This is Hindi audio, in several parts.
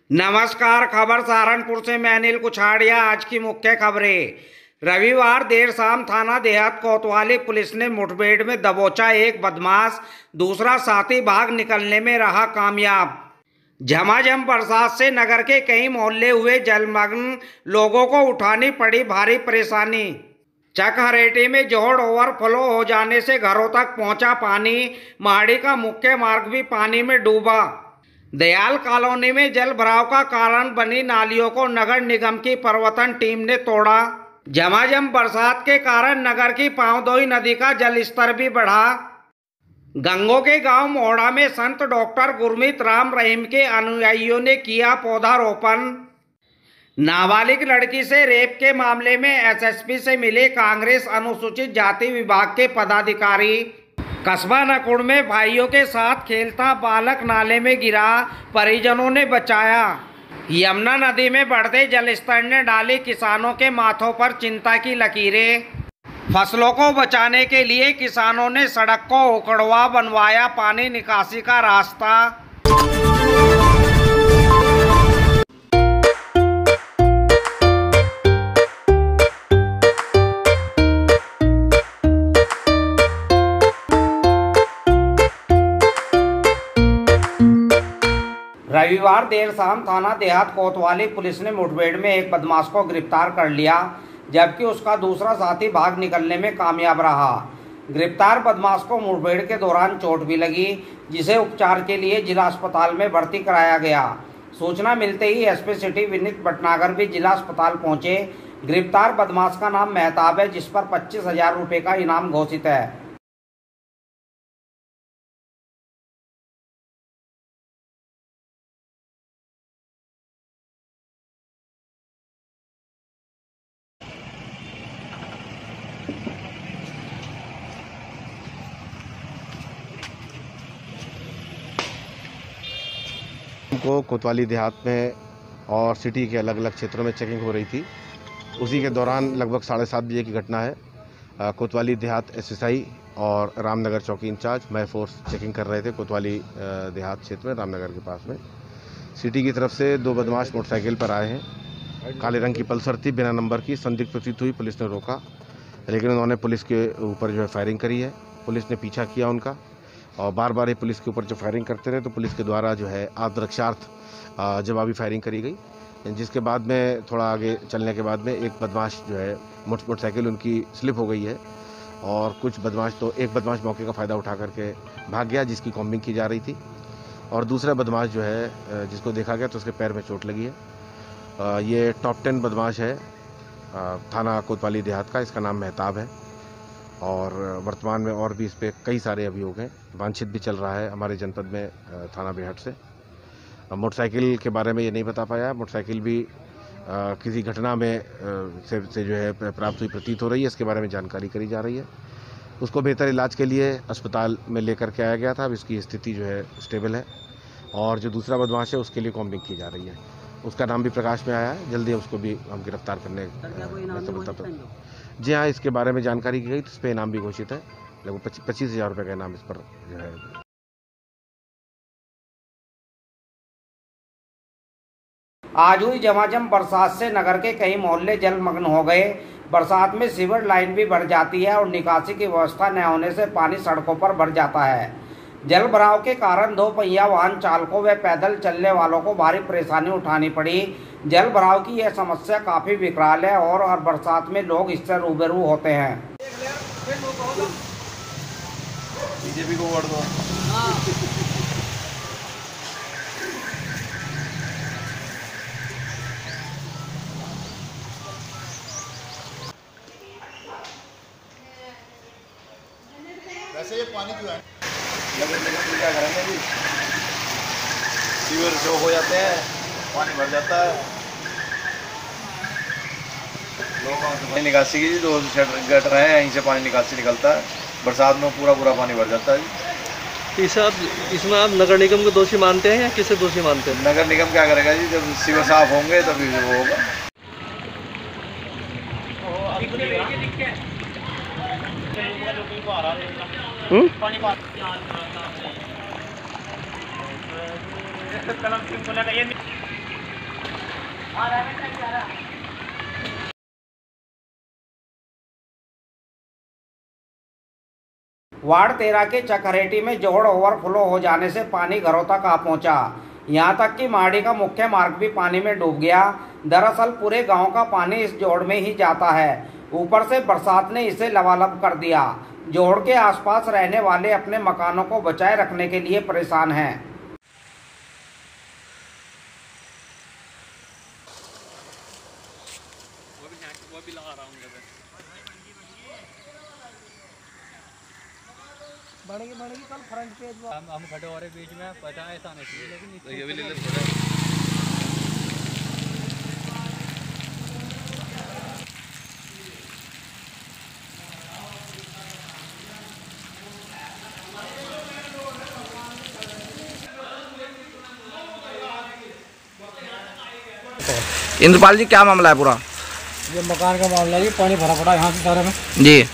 नमस्कार। खबर सहारनपुर से मैं अनिल कुछाड़िया। आज की मुख्य खबरें। रविवार देर शाम थाना देहात कोतवाली पुलिस ने मुठभेड़ में दबोचा एक बदमाश, दूसरा साथी भाग निकलने में रहा कामयाब। झमाझम बरसात से नगर के कई मोहल्ले हुए जलमग्न, लोगों को उठानी पड़ी भारी परेशानी। चकहरेटी में जोड़ ओवरफ्लो हो जाने से घरों तक पहुंचा पानी, माड़ी का मुख्य मार्ग भी पानी में डूबा। दयाल कॉलोनी में जल भराव का कारण बनी नालियों को नगर निगम की प्रवर्तन टीम ने तोड़ा। झमाझम बरसात के कारण नगर की पांवदोई नदी का जलस्तर भी बढ़ा। गंगो के गांव मोहड़ा में संत डॉक्टर गुरमीत राम रहीम के अनुयायियों ने किया पौधारोपण। नाबालिग लड़की से रेप के मामले में एसएसपी से मिले कांग्रेस अनुसूचित जाति विभाग के पदाधिकारी। कस्बा नकुड़ में भाइयों के साथ खेलता बालक नाले में गिरा, परिजनों ने बचाया। यमुना नदी में बढ़ते जलस्तर ने डाली किसानों के माथों पर चिंता की लकीरें। फसलों को बचाने के लिए किसानों ने सड़क को उखड़वा बनवाया पानी निकासी का रास्ता। रविवार देर शाम थाना देहात कोतवाली पुलिस ने मुठभेड़ में एक बदमाश को गिरफ्तार कर लिया, जबकि उसका दूसरा साथी भाग निकलने में कामयाब रहा। गिरफ्तार बदमाश को मुठभेड़ के दौरान चोट भी लगी, जिसे उपचार के लिए जिला अस्पताल में भर्ती कराया गया। सूचना मिलते ही एसपी सिटी विनीत भटनागर भी जिला अस्पताल पहुंचे। गिरफ्तार बदमाश का नाम मेहताब है, जिस पर 25,000 रुपये का इनाम घोषित है। को कोतवाली देहात में और सिटी के अलग अलग क्षेत्रों में चेकिंग हो रही थी। उसी के दौरान लगभग 7:30 बजे की घटना है। कोतवाली देहात एसएसआई और रामनगर चौकी इंचार्ज मैं फोर्स चेकिंग कर रहे थे कोतवाली देहात क्षेत्र में, रामनगर के पास में। सिटी की तरफ से 2 बदमाश मोटरसाइकिल पर आए हैं। काले रंग की पल्सर थी, बिना नंबर की। संदिग्ध प्रतीत हुई, पुलिस ने रोका, लेकिन उन्होंने पुलिस के ऊपर जो है फायरिंग करी है। पुलिस ने पीछा किया उनका और बार बार ये पुलिस के ऊपर जो फायरिंग करते रहे, तो पुलिस के द्वारा जो है आत्मरक्षार्थ जवाबी फायरिंग करी गई, जिसके बाद में थोड़ा आगे चलने के बाद में एक बदमाश जो है मोटरसाइकिल उनकी स्लिप हो गई है और कुछ बदमाश, तो एक बदमाश मौके का फ़ायदा उठा करके भाग गया, जिसकी कॉम्बिंग की जा रही थी। और दूसरा बदमाश जो है जिसको देखा गया तो उसके पैर में चोट लगी है। ये टॉप 10 बदमाश है थाना कोतवाली देहात का। इसका नाम मेहताब है और वर्तमान में और भी इस पर कई सारे अभियोग हैं। वांछित भी चल रहा है हमारे जनपद में थाना बेहट से। मोटरसाइकिल के बारे में ये नहीं बता पाया। मोटरसाइकिल भी किसी घटना में से जो है प्राप्त हुई प्रतीत हो रही है। इसके बारे में जानकारी करी जा रही है। उसको बेहतर इलाज के लिए अस्पताल में लेकर के आया गया था। अब इसकी स्थिति जो है स्टेबल है। और जो दूसरा बदमाश है उसके लिए कॉम्बिंग की जा रही है। उसका नाम भी प्रकाश में आया है। जल्दी उसको भी हम गिरफ्तार करने जी हाँ, इसके बारे में जानकारी की गई तो इस पर इनाम भी घोषित है। लगभग 25,000 रुपये का इनाम इस पर जो है। आज हुई झमाझम बरसात से नगर के कई मोहल्ले जलमग्न हो गए। बरसात में सीवर लाइन भी भर जाती है और निकासी की व्यवस्था न होने से पानी सड़कों पर भर जाता है। जल भराव के कारण 2 पहिया वाहन चालकों व पैदल चलने वालों को भारी परेशानी उठानी पड़ी। जल भराव की यह समस्या काफी विकराल है और बरसात में लोग इससे रूबरू होते हैं। बीजेपी को वोट दो। वैसे ये पानी क्यों है? नगर निगम क्या करेंगे जी? सीवर चौक हो जाते हैं, पानी भर जाता है। लोग निकासी की 2 गटर है, यहीं से पानी निकासी निकलता है। बरसात में पूरा पानी भर जाता है जी। इसमें आप नगर निगम को दोषी मानते हैं या किसे दोषी मानते हैं? नगर निगम क्या करेगा जी? जब सीवर साफ होंगे तभी वो होगा। कलम वार्ड 13 के चकरेटी में जोड़ ओवरफ्लो हो जाने से पानी घरों तक आ पहुंचा। यहां तक कि माड़ी का मुख्य मार्ग भी पानी में डूब गया। दरअसल पूरे गांव का पानी इस जोड़ में ही जाता है। ऊपर से बरसात ने इसे लबालब कर दिया। जोड़ के आसपास रहने वाले अपने मकानों को बचाए रखने के लिए परेशान हैं। बढ़ेगी कल फ्रंट पेज हम खड़े हो रहे बीच में, पता है ऐसा नहीं चाहिए, लेकिन ये भी ले इंद्रपाल जी, क्या मामला है पूरा? ये मकान का मामला है, पानी भरा पड़ा यहाँ से सारे में जी।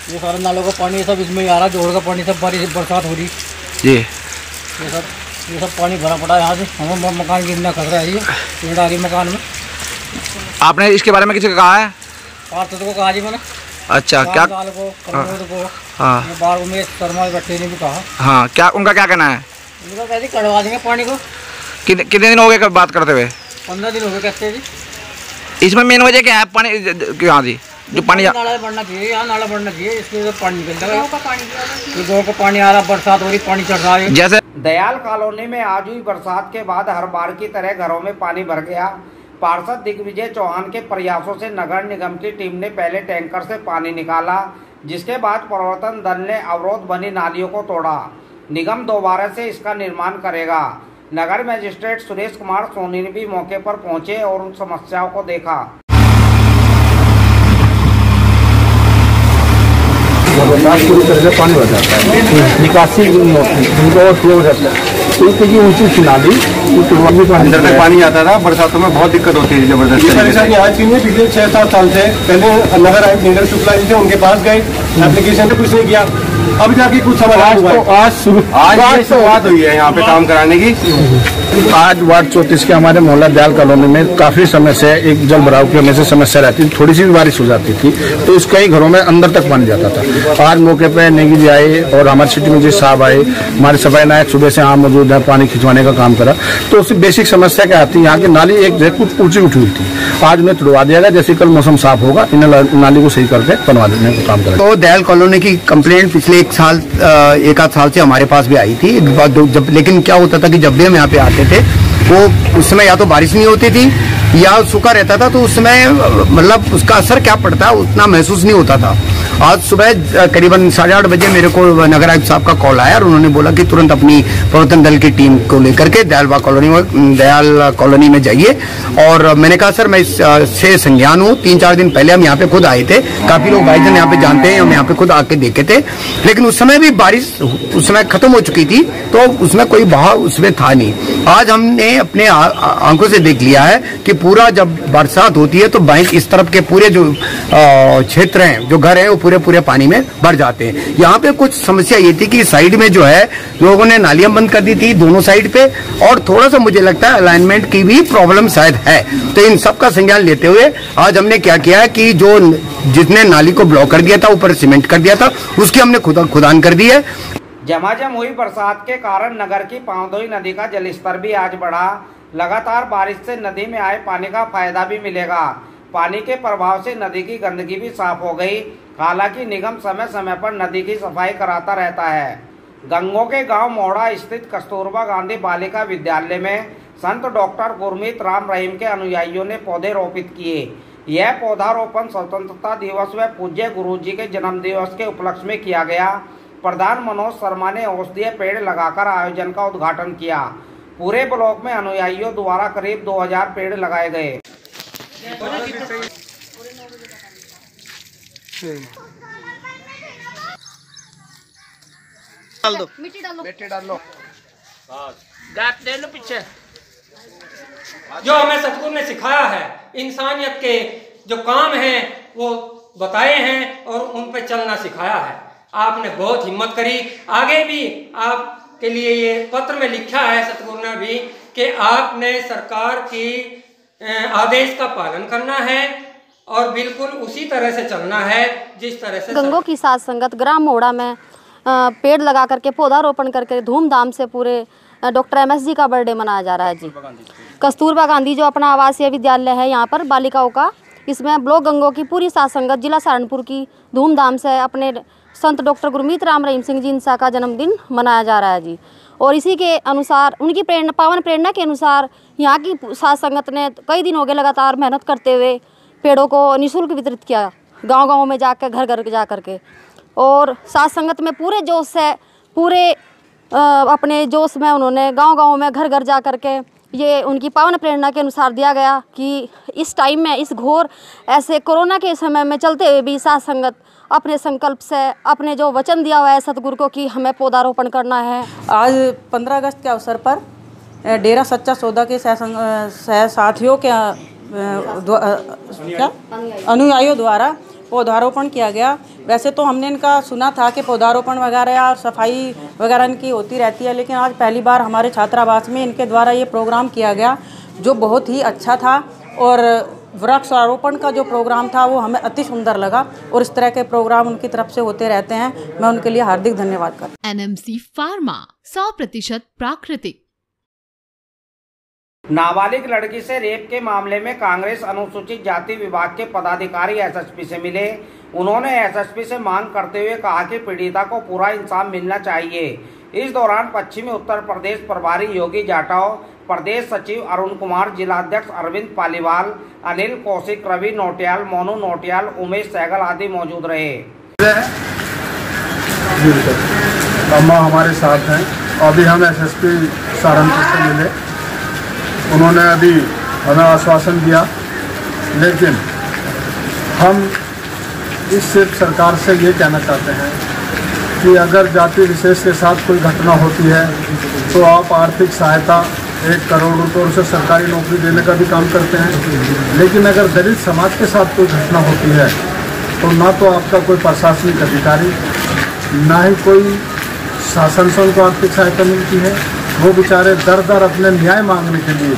ये सारे नालों का पानी सब इसमें ही आ रहा, जोड़ का पानी सब बारिश बरसात हो रही जी। ये सब पानी भरा पड़ा यहाँ से, हमें मकान गिरना खतरा है। ये आ रही मकान में। आपने इसके बारे में किसी को कहा है? पार्षद को कहा जी मैंने। अच्छा, क्या? को हाँ, बार में शर्मा बैठे ने भी कहा। हाँ, क्या उनका क्या कहना है? उनका कहते कटवा देंगे पानी को। कितने दिन हो गए बात करते हुए? 15 दिन हो गए कहते जी। इसमें मेन वजह क्या है? पानी क्यों जी जो पानी नाला बढ़ना चाहिए, यहाँ नाला बढ़ना चाहिए, इसके वजह से पानी निकलता है। गाँव का पानी आ रहा, बरसात हो रही, पानी चढ़ रहा है। जैसे दयाल कॉलोनी में आज हुई बरसात के बाद हर बार की तरह घरों में पानी भर गया। पार्षद दिग्विजय चौहान के प्रयासों से नगर निगम की टीम ने पहले टैंकर से पानी निकाला, जिसके बाद प्रवर्तन दल ने अवरोध बनी नालियों को तोड़ा। निगम दोबारा से इसका निर्माण करेगा। नगर मजिस्ट्रेट सुरेश कुमार सोनी ने भी मौके पर पहुंचे और उन समस्याओं को देखा। पूरी तरह से पानी भर जाता है, निकासी नहीं होती, उनको और फ्लो हो जाता है। तो इतनी ऊंची नाली अंदर में पानी आता था, बरसातों में बहुत दिक्कत होती है जबरदस्त। परेशानी आज की नहीं, पिछले 6-7 साल से पहले नगर आयुक्त नीरज शुक्ला जी थे, उनके पास गए, एप्लीकेशन पे कुछ नहीं किया, अब जाके कुछ समाधान हुआ है। आज शुरुआत हुई है यहाँ पे काम कराने की। आज वार्ड 34 के हमारे मोहल्ला दयाल कॉलोनी में काफी समय से एक जल भराव की हमेशा समस्या रहती थी। थोड़ी सी भी बारिश हो जाती थी तो इस कई घरों में अंदर तक पानी जाता था। आज मौके पे नेगी जी आए और हमारे सिटी मजिस्ट्रेट साहब आए, हमारे सफाई नायक सुबह से यहाँ मौजूद है, पानी खिंचवाने का काम करा। तो उससे बेसिक समस्या क्या आती है, यहाँ की नाली एक जगह कुछ ऊंची उठी हुई थी, आज उन्हें तुड़वा दिया गया। जैसे कल मौसम साफ होगा, इन नाली को सही करके बनवा देने का काम करें। तो दयाल कॉलोनी की कंप्लेंट पिछले एक आध साल से हमारे पास भी आई थी जब, लेकिन क्या होता था कि जब भी हम यहाँ पे आते थे वो उस समय या तो बारिश नहीं होती थी या सूखा रहता था, तो उस समय मतलब उसका असर क्या पड़ता उतना महसूस नहीं होता था। आज सुबह करीबन 8:30 बजे मेरे को नगर आयुक्त साहब का कॉल आया और उन्होंने बोला कि तुरंत अपनी प्रवर्तन दल की टीम को लेकर के दयाल कॉलोनी में जाइए। और मैंने कहा सर मैं इससे संज्ञान हूँ, 3-4 दिन पहले हम यहाँ पे खुद आए थे, काफी लोग भाईजन यहाँ पे जानते हैं, हम यहाँ पे खुद आके देखे थे, लेकिन उस समय भी बारिश उस समय खत्म हो चुकी थी तो उसमें कोई बहाव उसमें था नहीं। आज हमने अपने आंखों से देख लिया है कि पूरा जब बरसात होती है तो बैंक इस तरफ के पूरे जो क्षेत्र हैं, जो घर हैं, वो पूरे पानी में भर जाते हैं। यहाँ पे कुछ समस्या ये थी कि साइड में जो है लोगों ने नालियां बंद कर दी थी दोनों साइड पे, और थोड़ा सा मुझे लगता है अलाइनमेंट की भी प्रॉब्लम शायद है। तो इन सब का संज्ञान लेते हुए आज हमने क्या किया है कि जो जिसने नाली को ब्लॉक कर दिया था, ऊपर सीमेंट कर दिया था, उसकी हमने खुदान कर दी है। झमाझम हुई बरसात के कारण नगर की पांवदोई नदी का जलस्तर भी आज बढ़ा। लगातार बारिश से नदी में आए पानी का फायदा भी मिलेगा। पानी के प्रभाव से नदी की गंदगी भी साफ हो गई। हालांकि निगम समय समय पर नदी की सफाई कराता रहता है। गंगों के गांव मोड़ा स्थित कस्तूरबा गांधी बालिका विद्यालय में संत डॉक्टर गुरमीत राम रहीम के अनुयायियों ने पौधे रोपित किए। यह पौधारोपण स्वतंत्रता दिवस व पूज्य गुरु जी के जन्म दिवस के उपलक्ष्य में किया गया। प्रधान मनोज शर्मा ने औषधीय पेड़ लगाकर आयोजन का उद्घाटन किया। पूरे ब्लॉक में अनुयायियों द्वारा करीब 2000 पेड़ लगाए गए। मिट्टी डाल लो दे लो पीछे। जो हमें सतगुरु ने सिखाया है, इंसानियत के जो काम हैं वो बताए हैं और उन पे चलना सिखाया है। आपने बहुत हिम्मत करी। आगे भी आपके लिए ये पत्र में लिखा है सतगुरु ने भी कि आपने सरकार की आदेश का पालन करना है और बिल्कुल उसी तरह से चलना है जिस तरह से गंगों की साथ संगत ग्राम मोड़ा में पेड़ लगा करके पौधारोपण करके धूमधाम से पूरे डॉक्टर MS जी का बर्थडे मनाया जा रहा है जी। कस्तूरबा गांधी जो अपना आवासीय विद्यालय है यहाँ पर बालिकाओं का, इसमें ब्लॉक गंगों की पूरी साथ संगत जिला सहारनपुर की धूमधाम से अपने संत डॉक्टर गुरमीत राम रहीम सिंह जी इंसा का जन्मदिन मनाया जा रहा है जी। और इसी के अनुसार उनकी पावन प्रेरणा के अनुसार यहाँ की साथ संगत ने कई दिन हो गए लगातार मेहनत करते हुए पेड़ों को निःशुल्क वितरित किया, गांव-गांव में जाकर घर-घर जा करके। और साथ संगत में पूरे जोश से पूरे अपने जोश में उन्होंने गांव-गांव में घर-घर जा करके ये उनकी पावन प्रेरणा के अनुसार दिया गया कि इस टाइम में, इस घोर ऐसे कोरोना के समय में चलते हुए भी साथ संगत अपने संकल्प से अपने जो वचन दिया हुआ है सतगुरु को कि हमें पौधारोपण करना है। आज 15 अगस्त के अवसर पर डेरा सच्चा सौदा के साथियों के अनुयायियों द्वारा पौधारोपण किया गया। वैसे तो हमने इनका सुना था कि पौधारोपण वगैरह और सफाई वगैरह इनकी होती रहती है, लेकिन आज पहली बार हमारे छात्रावास में इनके द्वारा ये प्रोग्राम किया गया जो बहुत ही अच्छा था। और वृक्षारोपण का जो प्रोग्राम था वो हमें अति सुंदर लगा और इस तरह के प्रोग्राम उनकी तरफ से होते रहते हैं। मैं उनके लिए हार्दिक धन्यवाद करता हूं। NMC फार्मा 100% प्राकृतिक। नाबालिग लड़की से रेप के मामले में कांग्रेस अनुसूचित जाति विभाग के पदाधिकारी SSP से मिले। उन्होंने SSP से मांग करते हुए कहा कि पीड़िता को पूरा इंसाफ मिलना चाहिए। इस दौरान पश्चिमी उत्तर प्रदेश प्रभारी योगी जाटव, प्रदेश सचिव अरुण कुमार, जिलाध्यक्ष अरविंद पालीवाल, अनिल कौशिक, रवि नोटियाल, मोनू नोटियाल, उमेश सहगल आदि मौजूद रहे। अम्मा हमारे साथ हैं। अभी हम SSP सहारनपुर से मिले, उन्होंने अभी हमें आश्वासन दिया, लेकिन हम इस सिर्फ सरकार से ये कहना चाहते हैं कि अगर जाति विशेष के साथ कोई घटना होती है तो आप आर्थिक सहायता 1 करोड़ रुपये से सरकारी नौकरी देने का भी काम करते हैं, लेकिन अगर दलित समाज के साथ कोई घटना होती है तो ना तो आपका कोई प्रशासनिक अधिकारी, ना ही कोई शासन से उनको आर्थिक सहायता मिलती है। वो बेचारे दर दर अपने न्याय मांगने के लिए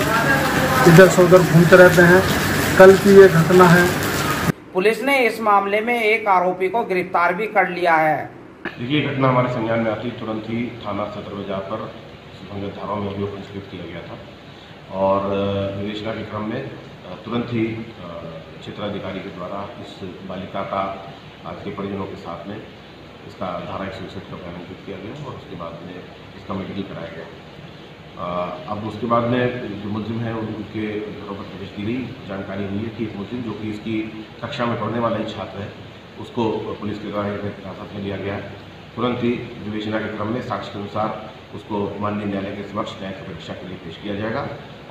इधर से उधर घूमते रहते हैं। कल की ये घटना है। पुलिस ने इस मामले में एक आरोपी को गिरफ्तार भी कर लिया है। देखिए, घटना हमारे संज्ञान में आती तुरंत ही थाना सदर बाजार पर संबंधित धाराओं में अभियोग पंजीकृत किया गया था और विवेचना के क्रम में तुरंत ही क्षेत्राधिकारी के द्वारा इस बालिका का आज के परिजनों के साथ में इसका धारा 161 का बयान किया गया और उसके बाद में इसका मेडिकल कराया गया। अब उसके बाद में जो मुलजिम है उनके घरों पर तफ्तीश की गई। जानकारी हुई है कि एक मुलजिम जो कि इसकी कक्षा में पढ़ने वाला ही छात्र है, उसको पुलिस के द्वारा हिरासत में लिया गया है। तुरंत ही विवेचना के क्रम में साक्ष्य के अनुसार उसको माननीय न्यायालय के समक्ष न्यायिक परीक्षा के लिए पेश किया जाएगा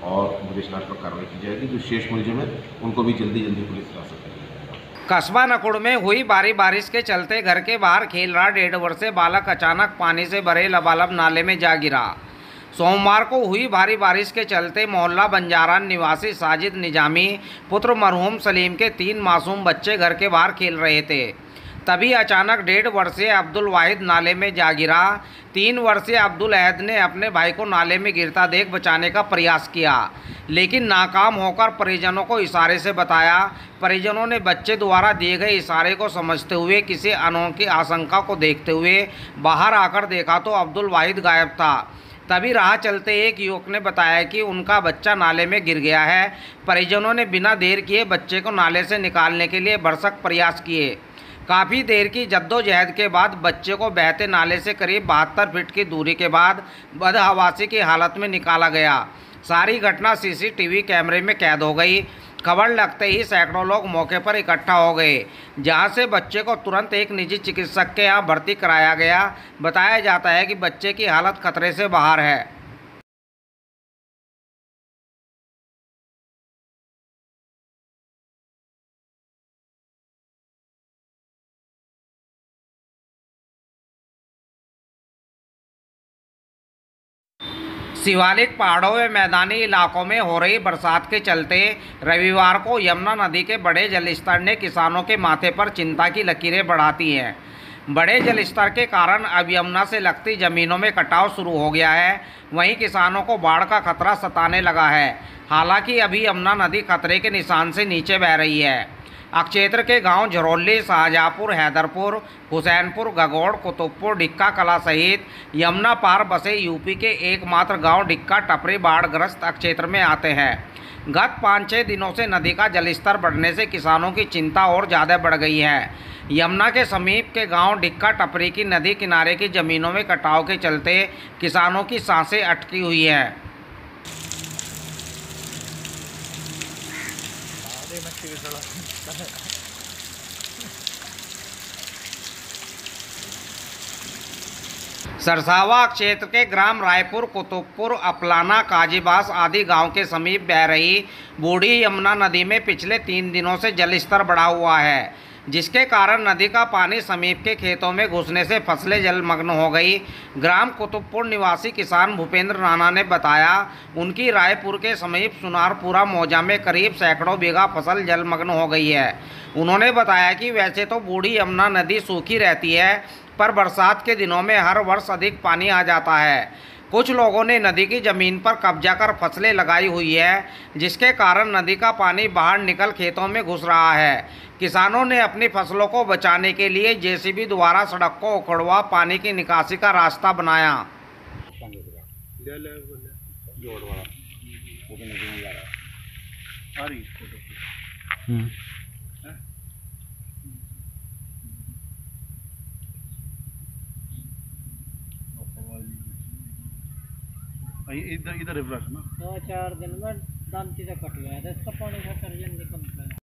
और विवेचनात्मक कार्रवाई की जाएगी। जो शेष मुलजिम है उनको भी जल्दी पुलिस हिरासत में लिया जाएगा। कस्बा नकुड़ में हुई भारी बारिश के चलते घर के बाहर खेल रहा 1.5 वर्षीय बालक अचानक पानी से भरे लबालब नाले में जा गिरा। सोमवार को हुई भारी बारिश के चलते मोहल्ला बंजारा निवासी साजिद निजामी पुत्र मरहूम सलीम के 3 मासूम बच्चे घर के बाहर खेल रहे थे। तभी अचानक 1.5 वर्षीय अब्दुल वाहिद नाले में जा गिरा। 3 वर्षीय अब्दुल अहद ने अपने भाई को नाले में गिरता देख बचाने का प्रयास किया, लेकिन नाकाम होकर परिजनों को इशारे से बताया। परिजनों ने बच्चे द्वारा दिए गए इशारे को समझते हुए किसी अनोखी आशंका को देखते हुए बाहर आकर देखा तो अब्दुल वाहिद गायब था। तभी राह चलते एक युवक ने बताया कि उनका बच्चा नाले में गिर गया है। परिजनों ने बिना देर किए बच्चे को नाले से निकालने के लिए भरसक प्रयास किए। काफ़ी देर की जद्दोजहद के बाद बच्चे को बहते नाले से करीब 72 फीट की दूरी के बाद बदहवासी की हालत में निकाला गया। सारी घटना CCTV कैमरे में कैद हो गई। खबर लगते ही सैकड़ों लोग मौके पर इकट्ठा हो गए, जहां से बच्चे को तुरंत एक निजी चिकित्सक के यहां भर्ती कराया गया। बताया जाता है कि बच्चे की हालत खतरे से बाहर है। शिवालिक पहाड़ों व मैदानी इलाकों में हो रही बरसात के चलते रविवार को यमुना नदी के बड़े जलस्तर ने किसानों के माथे पर चिंता की लकीरें बढ़ाती हैं। बड़े जल स्तर के कारण अब यमुना से लगती जमीनों में कटाव शुरू हो गया है। वहीं किसानों को बाढ़ का खतरा सताने लगा है। हालांकि अभी यमुना नदी खतरे के निशान से नीचे बह रही है। अक्षेत्र के गांव झरौली, शाहजहाँपुर, हैदरपुर, हुसैनपुर, गगौड़, कुतुबपुर, डिक्का कला सहित यमुना पार बसे यूपी के एकमात्र गांव डिक्का टपरी बाढ़ग्रस्त अक्षेत्र में आते हैं। गत 5-6 दिनों से नदी का जलस्तर बढ़ने से किसानों की चिंता और ज़्यादा बढ़ गई है। यमुना के समीप के गांव डिक्का टपरी की नदी किनारे की ज़मीनों में कटाव के चलते किसानों की सांसें अटकी हुई हैं। सरसावा क्षेत्र के ग्राम रायपुर, कुतुबपुर, अपलाना, काजीबास आदि गांव के समीप बह रही बूढ़ी यमुना नदी में पिछले 3 दिनों से जलस्तर बढ़ा हुआ है, जिसके कारण नदी का पानी समीप के खेतों में घुसने से फसलें जलमग्न हो गई। ग्राम कुतुबपुर निवासी किसान भूपेंद्र राणा ने बताया, उनकी रायपुर के समीप सुनारपुरा मौजा में करीब सैकड़ों बीघा फसल जलमग्न हो गई है। उन्होंने बताया कि वैसे तो बूढ़ी यमुना नदी सूखी रहती है, पर बरसात के दिनों में हर वर्ष अधिक पानी आ जाता है। कुछ लोगों ने नदी की ज़मीन पर कब्जा कर फसलें लगाई हुई है, जिसके कारण नदी का पानी बाहर निकल खेतों में घुस रहा है। किसानों ने अपनी फसलों को बचाने के लिए जेसीबी द्वारा सड़क को उखड़वा पानी की निकासी का रास्ता बनाया। इधर रिवर्स ना 2-4 दिन में दांती से कट गया था इसका पानी।